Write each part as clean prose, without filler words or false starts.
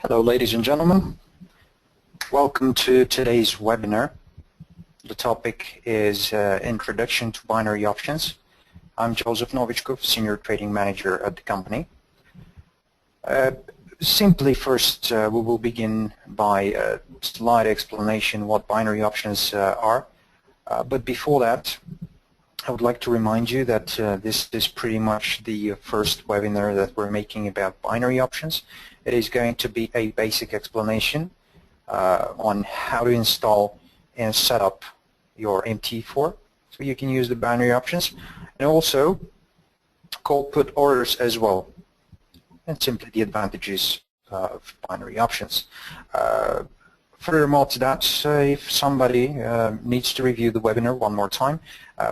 Hello, ladies and gentlemen. Welcome to today's webinar. The topic is Introduction to Binary Options. I'm Joseph Novichkov, Senior Trading Manager at the company. Simply first, we will begin by a slide explanation what binary options are. But before that, I would like to remind you that this is pretty much the first webinar that we're making about binary options. It is going to be a basic explanation on how to install and set up your MT4 so you can use the binary options, and also call put orders as well, and simply the advantages of binary options. Furthermore to that, if somebody needs to review the webinar one more time,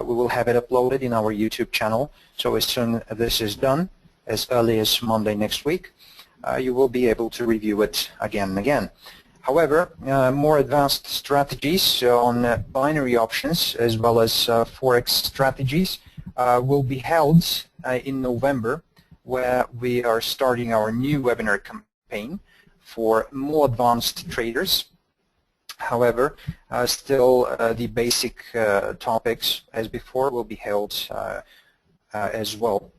we will have it uploaded in our YouTube channel. So as soon as this is done, as early as Monday next week, you will be able to review it again and again. However, more advanced strategies on binary options as well as Forex strategies will be held in November, where we are starting our new webinar campaign for more advanced traders. However, still the basic topics as before will be held as well.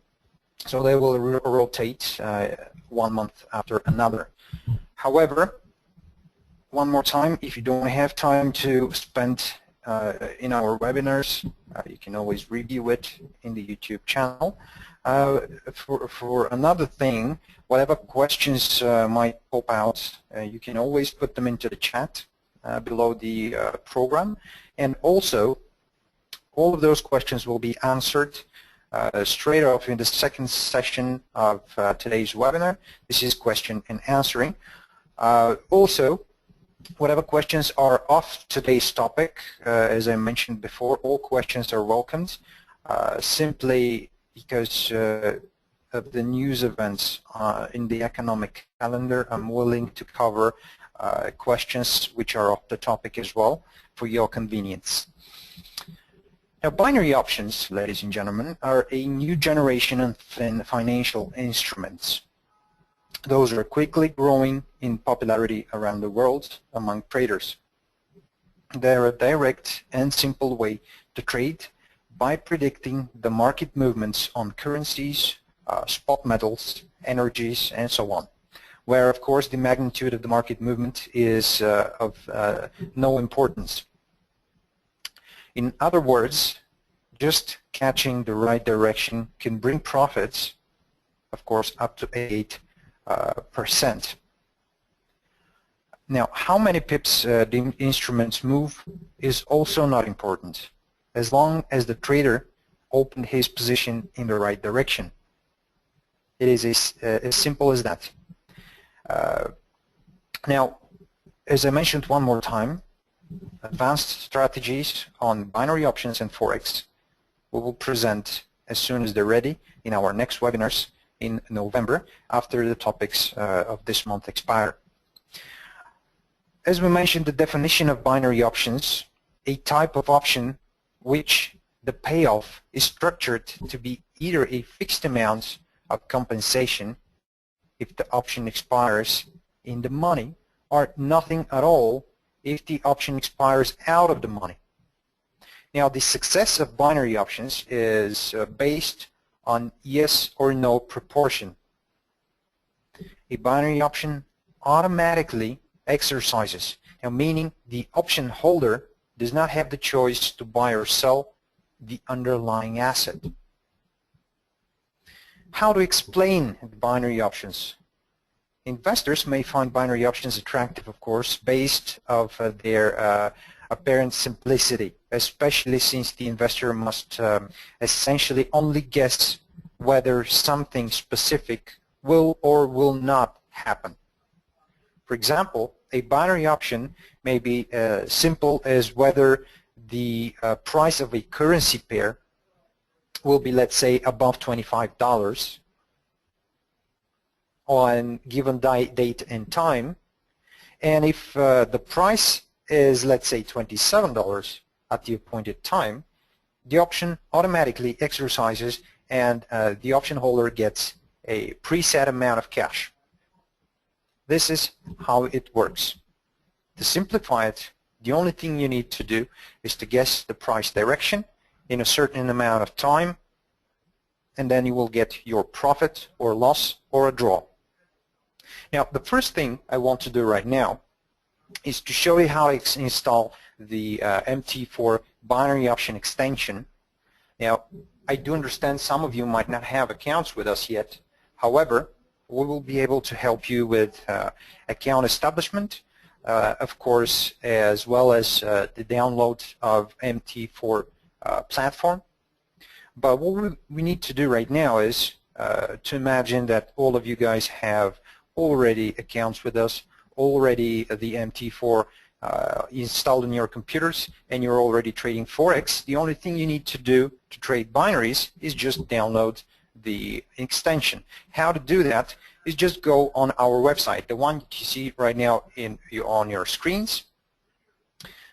So they will rotate 1 month after another. However, one more time, if you don't have time to spend in our webinars, you can always review it in the YouTube channel. For another thing, whatever questions might pop out, you can always put them into the chat below the program, and also all of those questions will be answered straight off in the second session of today's webinar. This is question and answering. Also, whatever questions are off today's topic, as I mentioned before, all questions are welcomed, simply because of the news events in the economic calendar. I'm willing to cover questions which are off the topic as well for your convenience. Now, binary options, ladies and gentlemen, are a new generation of financial instruments. Those are quickly growing in popularity around the world among traders. They're a direct and simple way to trade by predicting the market movements on currencies, spot metals, energies, and so on, where, of course, the magnitude of the market movement is of no importance. In other words, just catching the right direction can bring profits, of course, up to 8%. Now, how many pips the instruments move is also not important, as long as the trader opened his position in the right direction. It is as simple as that. Now, as I mentioned one more time, advanced strategies on binary options and Forex we will present as soon as they're ready in our next webinars in November, after the topics of this month expire. As we mentioned, the definition of binary options, a type of option which the payoff is structured to be either a fixed amount of compensation if the option expires in the money, or nothing at all if the option expires out of the money. Now, the success of binary options is based on yes or no proportion. A binary option automatically exercises, now meaning the option holder does not have the choice to buy or sell the underlying asset. How to explain binary options? Investors may find binary options attractive, of course, based off their apparent simplicity, especially since the investor must essentially only guess whether something specific will or will not happen. For example, a binary option may be simple as whether the price of a currency pair will be, let's say, above $25 on given date and time, and if the price is, let's say, $27 at the appointed time, the option automatically exercises and the option holder gets a preset amount of cash. This is how it works. To simplify it, the only thing you need to do is to guess the price direction in a certain amount of time, and then you will get your profit or loss or a draw. Now, the first thing I want to do right now is to show you how to install the MT4 binary option extension. Now, I do understand some of you might not have accounts with us yet. However, we will be able to help you with account establishment, of course, as well as the download of MT4 platform. But what we need to do right now is to imagine that all of you guys have already accounts with us, already the MT4 installed in your computers, and you're already trading Forex. The only thing you need to do to trade binaries is just download the extension. How to do that is just go on our website, the one you see right now on your screens.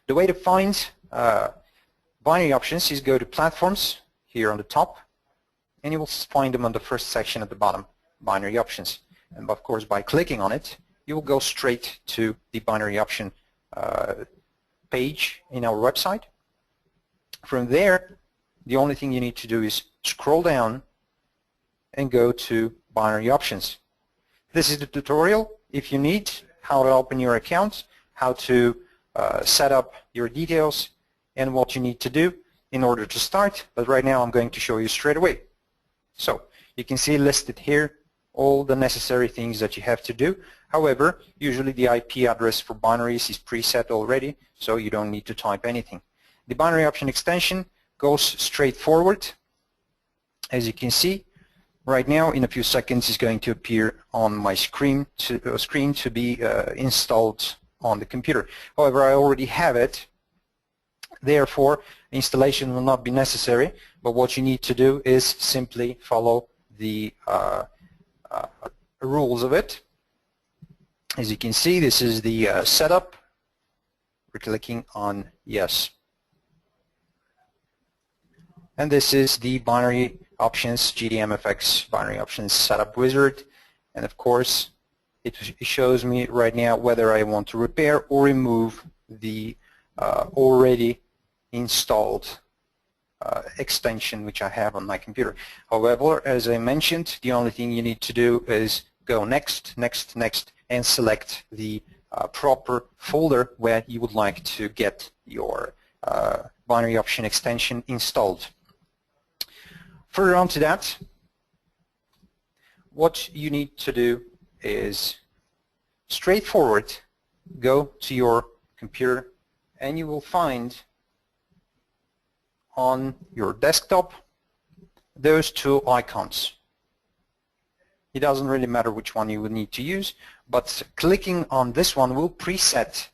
The way to find binary options is go to platforms here on the top, and you will find them on the first section at the bottom, binary options. And of course, by clicking on it, you will go straight to the binary option page in our website. From there, the only thing you need to do is scroll down and go to binary options. This is the tutorial if you need how to open your account, how to set up your details, and what you need to do in order to start. But right now I'm going to show you straight away. So you can see listed here all the necessary things that you have to do. However, usually the IP address for binaries is preset already, so you don't need to type anything. The binary option extension goes straight forward. As you can see, right now in a few seconds is going to appear on my screen to be installed on the computer. However, I already have it. Therefore, installation will not be necessary, but what you need to do is simply follow the rules of it. As you can see, this is the setup. We're clicking on yes. And this is the binary options, GDMFX binary options setup wizard. And of course, it shows me right now whether I want to repair or remove the already installed extension which I have on my computer. However, as I mentioned, the only thing you need to do is go next, next, next, and select the proper folder where you would like to get your binary option extension installed. Further on to that, what you need to do is straightforward, go to your computer, and you will find on your desktop those two icons. It doesn't really matter which one you would need to use, but clicking on this one will preset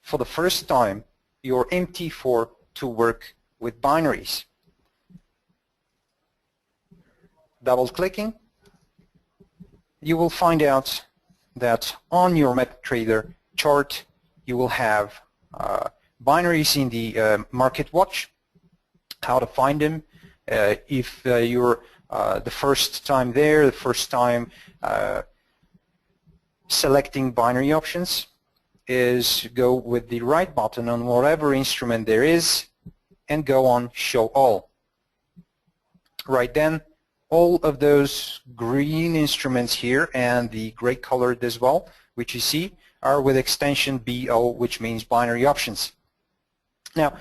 for the first time your MT4 to work with binaries. Double clicking, you will find out that on your MetaTrader chart you will have binaries in the market watch. How to find them if you're the first time there, the first time selecting binary options is go with the right button on whatever instrument there is and go on show all. Right then, all of those green instruments here and the gray colored as well, which you see, are with extension BO, which means binary options. Now,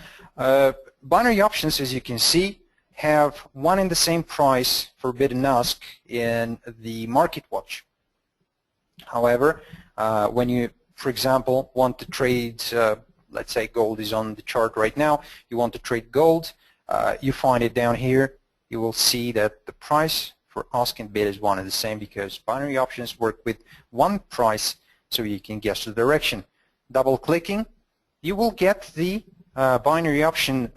binary options, as you can see, have one and the same price for bid and ask in the market watch. However, when you, for example, want to trade, let's say gold is on the chart right now, you want to trade gold, you find it down here, you will see that the price for ask and bid is one and the same because binary options work with one price, so you can guess the direction. Double clicking, you will get the binary option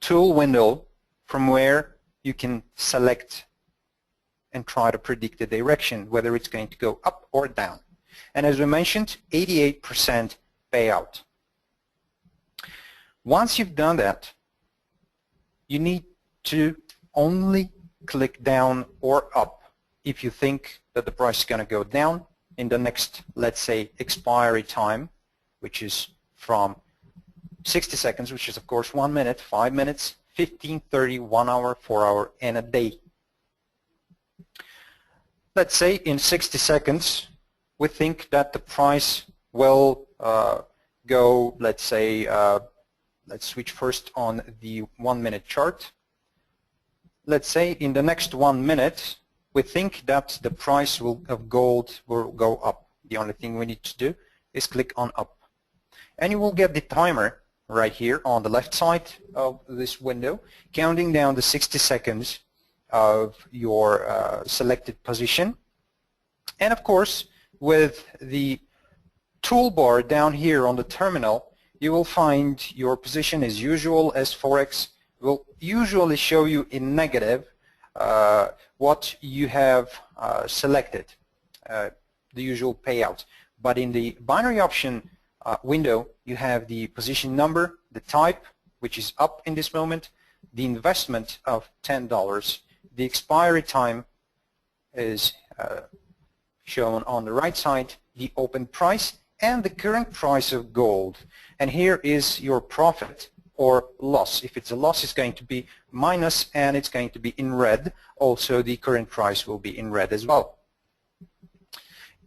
tool window from where you can select and try to predict the direction, whether it's going to go up or down. And as we mentioned, 88% payout. Once you've done that, you need to only click down or up if you think that the price is going to go down, in the next, let's say, expiry time, which is from 60 seconds, which is of course 1 minute, 5 minutes, 15, 30, 1 hour, 4 hour, and a day. Let's say in 60 seconds, we think that the price will go, let's say, let's switch first on the 1 minute chart. Let's say in the next 1 minute, we think that the price of gold will go up. The only thing we need to do is click on up. And you will get the timer right here on the left side of this window, counting down the 60 seconds of your selected position. And of course, with the toolbar down here on the terminal, you will find your position as usual, as Forex will usually show you in negative what you have selected, the usual payout. But in the binary option window, you have the position number, the type, which is up in this moment, the investment of $10, the expiry time is shown on the right side, the open price, and the current price of gold. And here is your profit or loss. If it's a loss, it's going to be minus, and it's going to be in red. Also, the current price will be in red as well.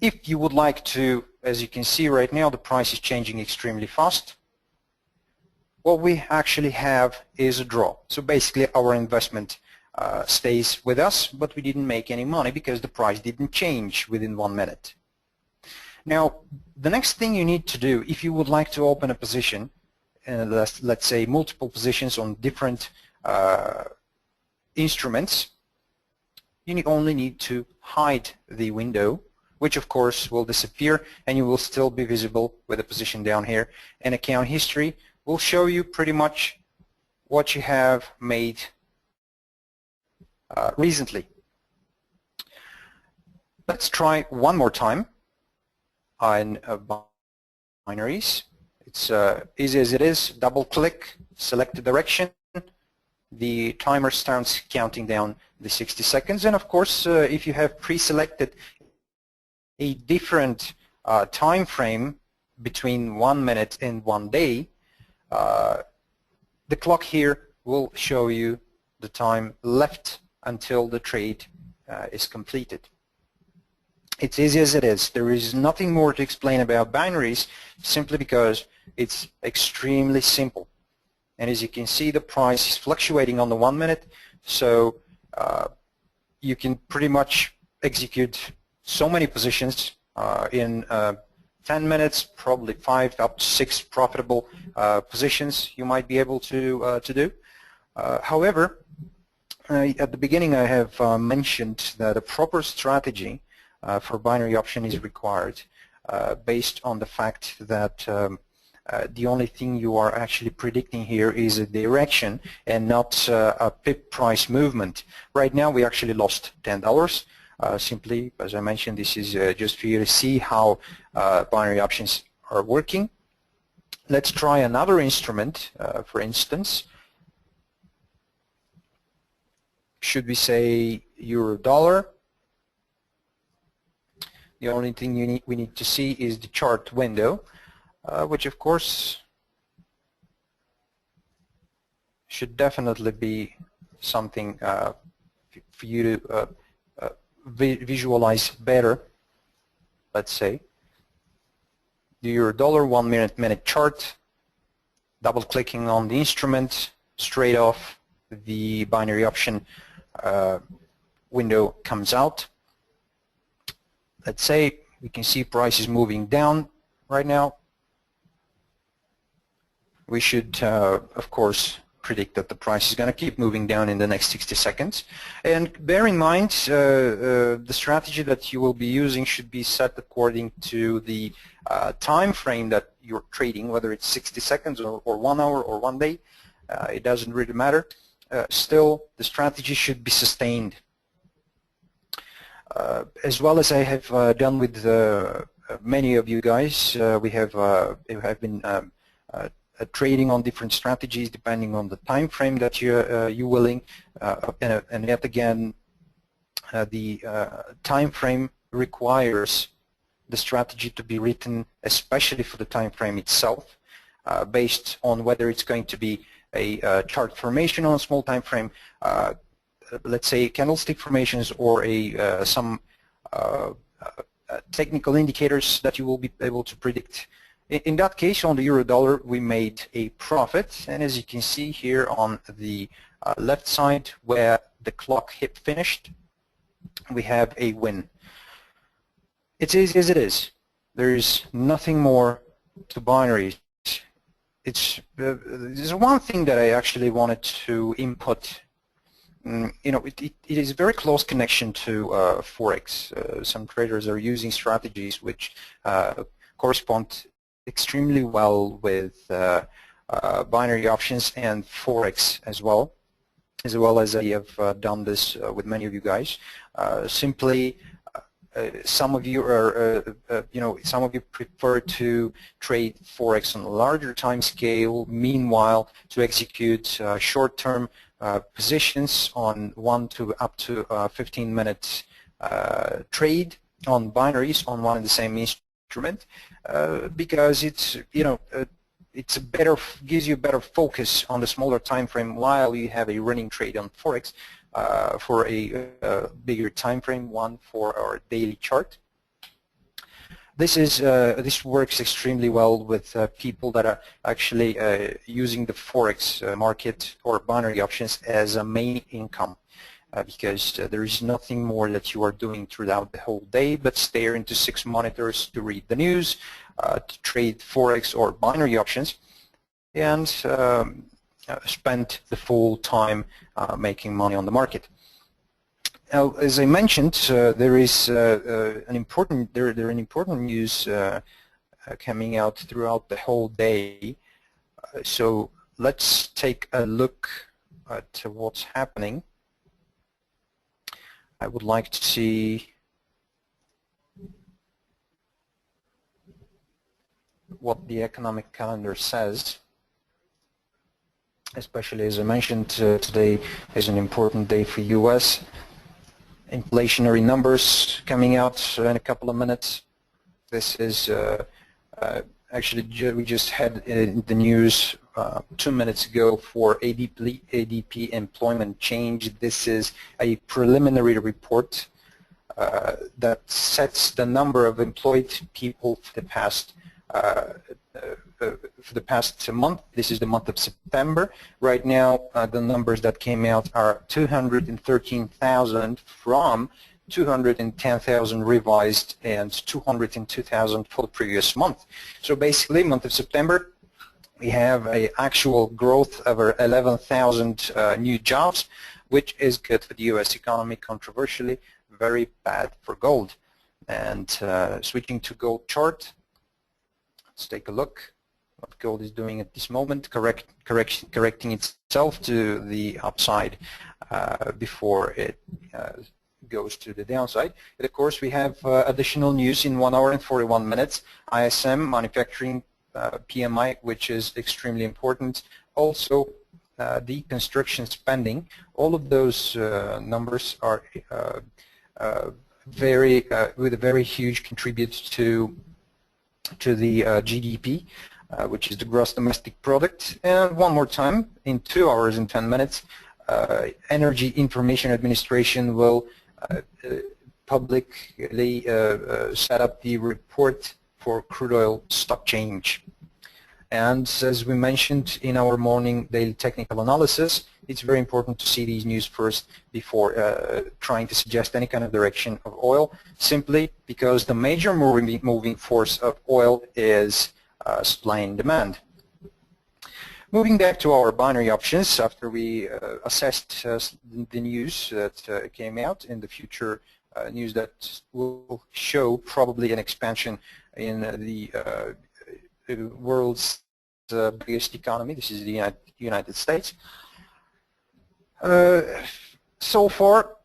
If you would like to, as you can see right now, the price is changing extremely fast. What we actually have is a draw. So basically, our investment stays with us, but we didn't make any money because the price didn't change within 1 minute. Now, the next thing you need to do, if you would like to open a position, let's say multiple positions on different instruments, you only need to hide the window, which of course will disappear, and you will still be visible with a position down here. And account history will show you pretty much what you have made recently. Let's try one more time on binaries. It's easy as it is. Double click, select the direction. The timer starts counting down the 60 seconds. And of course, if you have pre-selected a different time frame between 1 minute and 1 day, the clock here will show you the time left until the trade is completed. It's easy as it is. There is nothing more to explain about binaries, simply because it's extremely simple. And as you can see, the price is fluctuating on the 1 minute, so you can pretty much execute so many positions in 10 minutes, probably 5 up to 6 profitable positions you might be able to do. However, at the beginning I have mentioned that a proper strategy for binary option is required based on the fact that the only thing you are actually predicting here is a direction and not a pip price movement. Right now we actually lost $10. Simply, as I mentioned, this is just for you to see how binary options are working. Let's try another instrument, for instance. Should we say euro-dollar? The only thing we need to see is the chart window, which of course should definitely be something for you to visualize better. Let's say the euro-dollar 1 minute chart, double clicking on the instrument, straight off the binary option window comes out. Let's say we can see price is moving down right now. We should of course predict that the price is going to keep moving down in the next 60 seconds. And bear in mind, the strategy that you will be using should be set according to the time frame that you're trading, whether it's 60 seconds or 1 hour or 1 day. It doesn't really matter. Still, the strategy should be sustained. As well as I have done with many of you guys, we have been trading on different strategies depending on the time frame that you're willing, and yet again, the time frame requires the strategy to be written especially for the time frame itself, based on whether it's going to be a chart formation on a small time frame, let's say candlestick formations, or some technical indicators that you will be able to predict. In that case, on the euro-dollar, we made a profit, and as you can see here on the left side where the clock hit finished, we have a win. It's easy as it is. There is nothing more to binaries. There's one thing that I actually wanted to input. It is a very close connection to Forex. Some traders are using strategies which correspond extremely well with binary options and Forex as well as I have done this with many of you guys. Simply, some of you are, some of you prefer to trade Forex on a larger time scale. Meanwhile, to execute short-term positions on 1 to up to 15 minutes trade on binaries on one and the same instrument, because it's gives you a better focus on the smaller time frame while you have a running trade on Forex for a bigger time frame, one for our daily chart. This works extremely well with people that are actually using the Forex market or binary options as a main income, because there is nothing more that you are doing throughout the whole day but stare into 6 monitors to read the news, to trade Forex or binary options, and spend the full time making money on the market. Now, as I mentioned, there is an important news coming out throughout the whole day. So let's take a look at what's happening. I would like to see what the economic calendar says. Especially, as I mentioned, today is an important day for U.S. Inflationary numbers coming out in a couple of minutes. This is actually, we just had the news 2 minutes ago for ADP employment change. This is a preliminary report that sets the number of employed people for the past month. This is the month of September. Right now, the numbers that came out are 213,000 from 210,000 revised and 202,000 for the previous month. So basically, month of September, we have an actual growth of 11,000 new jobs, which is good for the U.S. economy. Controversially, very bad for gold. And switching to gold chart, let's take a look what gold is doing at this moment, correcting itself to the upside before it goes to the downside. But of course, we have additional news in 1 hour and 41 minutes. ISM, manufacturing PMI, which is extremely important. Also, the construction spending. All of those numbers are with a very huge contribute to the GDP, which is the gross domestic product. And one more time, in 2 hours and 10 minutes, Energy Information Administration will publicly set up the report for crude oil stock change. And as we mentioned in our morning daily technical analysis, it's very important to see these news first before trying to suggest any kind of direction of oil, simply because the major moving force of oil is supply and demand. Moving back to our binary options, after we assessed the news that came out in the future, news that will show probably an expansion in the world's biggest economy. This is the United States. So far,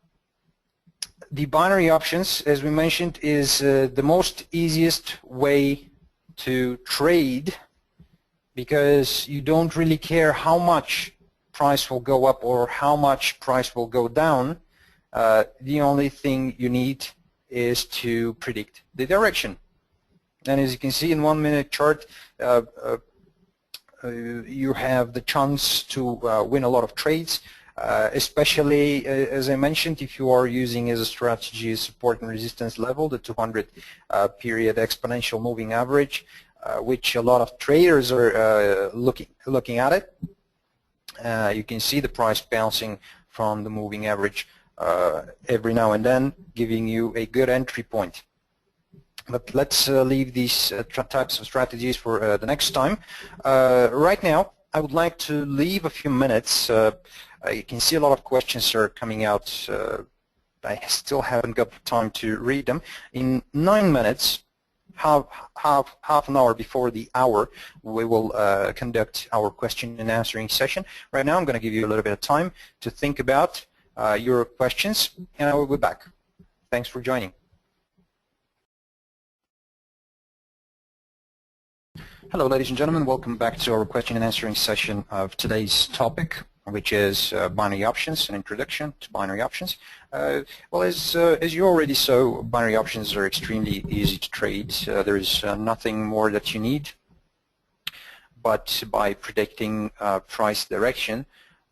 the binary options, as we mentioned, is the most easiest way to trade, because you don't really care how much price will go up or how much price will go down. The only thing you need is to predict the direction. And as you can see in 1 minute chart, you have the chance to win a lot of trades, especially, as I mentioned, if you are using as a strategy support and resistance level, the 200 period exponential moving average, which a lot of traders are looking at it. You can see the price bouncing from the moving average every now and then, giving you a good entry point. But let's leave these types of strategies for the next time. Right now, I would like to leave a few minutes. You can see a lot of questions are coming out. I still haven't got time to read them. In 9 minutes, half an hour before the hour, we will conduct our question and answering session. Right now, I'm going to give you a little bit of time to think about your questions, and I will be back. Thanks for joining. Hello, ladies and gentlemen. Welcome back to our question and answering session of today's topic, which is binary options, an introduction to binary options. Well, as you already saw, binary options are extremely easy to trade. There is nothing more that you need, but by predicting price direction,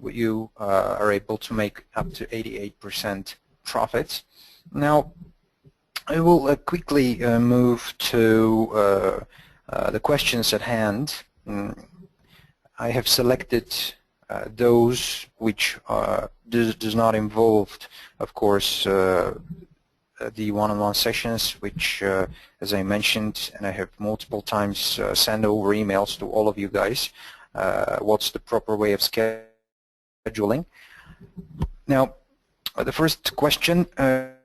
you are able to make up to 88% profits. Now, I will quickly move to the questions at hand. I have selected those which does not involve, of course, the one-on-one sessions, which, as I mentioned, and I have multiple times sent over emails to all of you guys, what's the proper way of scheduling. Now, the first question,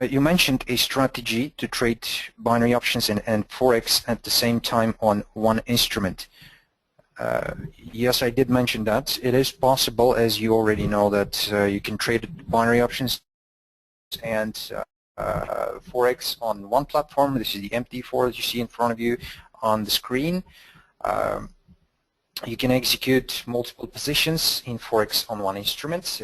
you mentioned a strategy to trade binary options and Forex at the same time on one instrument. Yes, I did mention that. It is possible, as you already know, that you can trade binary options and Forex on one platform. This is the MT4 that you see in front of you on the screen. You can execute multiple positions in Forex on one instrument.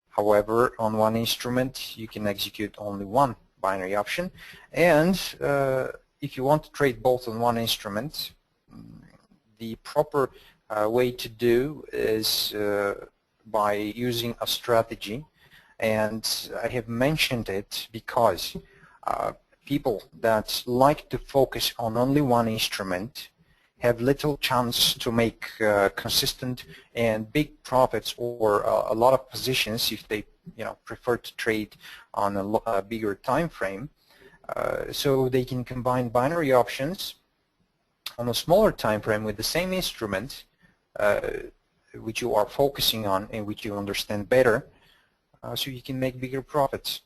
However, on one instrument, you can execute only one binary option. And if you want to trade both on one instrument, the proper way to do is by using a strategy. And I have mentioned it because people that like to focus on only one instrument have little chance to make consistent and big profits or a lot of positions if they prefer to trade on a bigger time frame. So they can combine binary options on a smaller time frame with the same instrument which you are focusing on and which you understand better, so you can make bigger profits.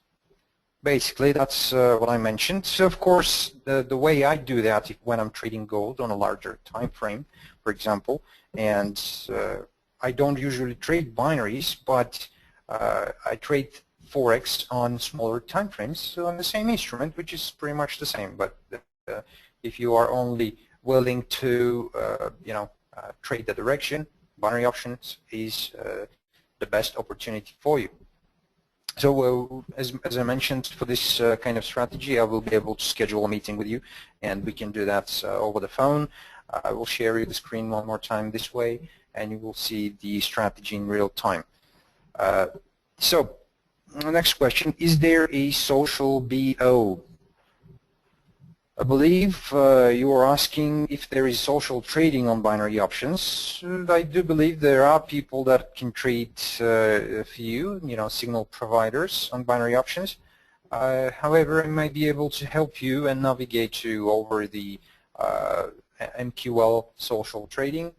Basically, that's what I mentioned. So, of course, the way I do that when I'm trading gold on a larger time frame, for example, and I don't usually trade binaries, but I trade Forex on smaller time frames on the same instrument, which is pretty much the same. But if you are only willing to, trade the direction, binary options is the best opportunity for you. So as I mentioned, for this kind of strategy, I will be able to schedule a meeting with you, and we can do that over the phone. I will share you the screen one more time this way, and you will see the strategy in real time. So the next question, is there a social BO? I believe you are asking if there is social trading on binary options. I do believe there are people that can trade a few, signal providers on binary options. However, I might be able to help you and navigate you over the MQL social trading,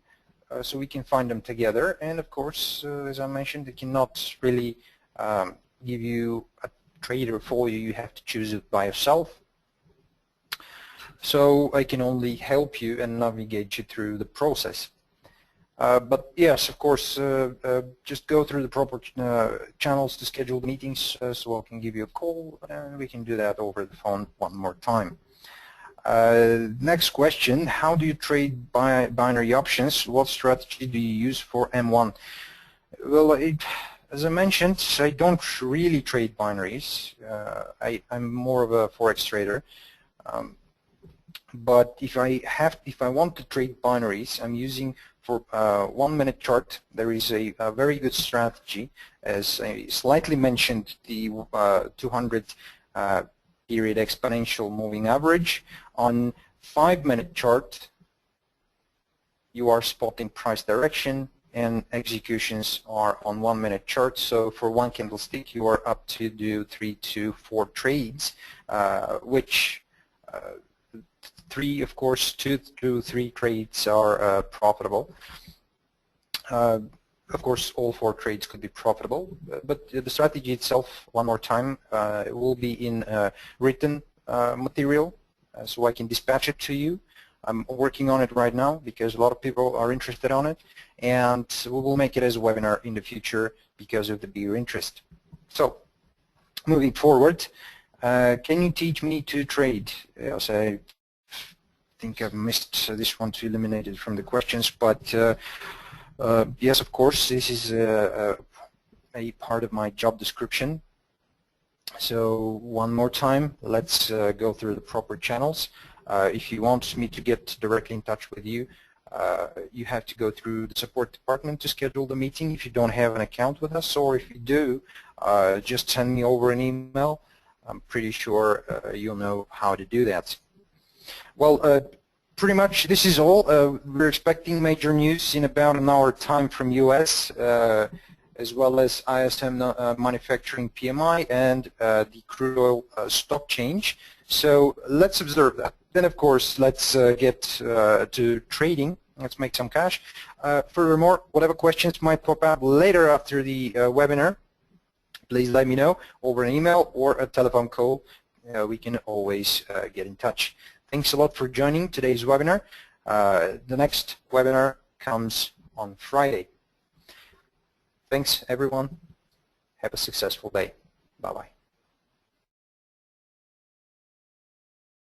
so we can find them together. And of course, as I mentioned, it cannot really give you a trader for you. You have to choose it by yourself. So I can only help you and navigate you through the process. But yes, of course, just go through the proper channels to schedule meetings, so I can give you a call, and we can do that over the phone one more time. Next question, how do you trade binary options? What strategy do you use for M1? Well, as I mentioned, I don't really trade binaries. I'm more of a Forex trader. But if I want to trade binaries, I'm using for 1 minute chart. There is a very good strategy, as I slightly mentioned, the 200 period exponential moving average. On 5 minute chart, you are spotting price direction, and executions are on 1 minute chart. So for one candlestick, you are up to do 3 to 4 trades, which 3, of course, 2 to 3 trades are profitable. Of course, all 4 trades could be profitable, but the strategy itself, one more time, it will be in written material, so I can dispatch it to you. I'm working on it right now because a lot of people are interested on it, and we will make it as a webinar in the future because of the bigger interest. So, moving forward, can you teach me to trade? Yes, I think I've missed this one to eliminate it from the questions, but yes, of course, this is a part of my job description. So one more time, let's go through the proper channels. If you want me to get directly in touch with you, you have to go through the support department to schedule the meeting if you don't have an account with us, or if you do, just send me over an email. I'm pretty sure you'll know how to do that. Well, pretty much this is all. We're expecting major news in about an hour time from US, as well as ISM manufacturing PMI and the crude oil stock change. So let's observe that. Then, of course, let's get to trading. Let's make some cash. Furthermore, whatever questions might pop up later after the webinar, please let me know over an email or a telephone call. We can always get in touch. Thanks a lot for joining today's webinar. The next webinar comes on Friday. Thanks, everyone. Have a successful day. Bye-bye.